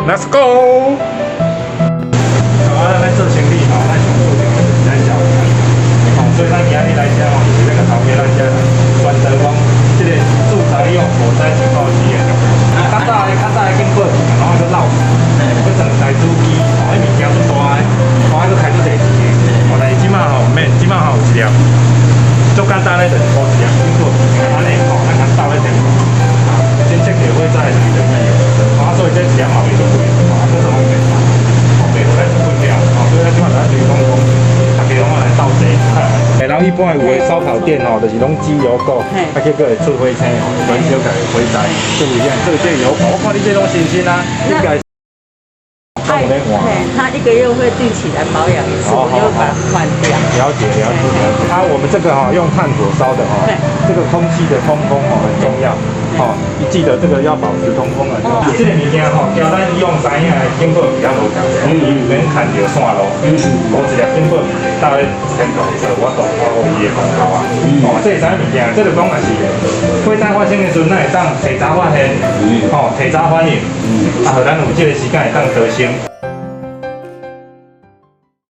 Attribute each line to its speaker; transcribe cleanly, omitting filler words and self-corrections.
Speaker 1: ，Let's go。好，咱做生理吼，咱上注重的就是咱消费。哦，所以咱今日来遮吼，就是那个头家咱遮选择讲，这个素材用火灾警报器的。较早的经过，然后就绕，去等台主机，哦，迄物件足大的，哦，还佫开出第2个。哦，但是即马吼，毋免，即马吼有一粒，足简单的就是涂一粒经过，安尼吼，咱较倒咧电话，先切着火灾就是这样。哦，所以这一粒嘛袂足贵，哦，这种袂差，哦，袂互咱分量，哦，所以咱即马咱就是讲，大家拢来斗济。然后一般有的烧烤店哦，就是拢鸡油膏，啊，结果会出火青哦，所以小家火灾，就不一样。这个油膏，我看你这种新鲜啊，应该。
Speaker 2: 他1个月会定期来保养一次，我就把它换掉。
Speaker 1: 了解。啊，我们这个哈用炭火烧的哈，这个空气的通风哦很重要。哦，你记得这个要保持通风啊。这个物件吼，叫咱用知影的警报器较无共，免看着线路。无一粒警报器到咧天台做我大发挥伊的功效啊。哦，这是啥物件？这就讲也是火灾发生的时阵，咱会当提早发现，哦，提早反应，啊，互咱有这个时间会当得先。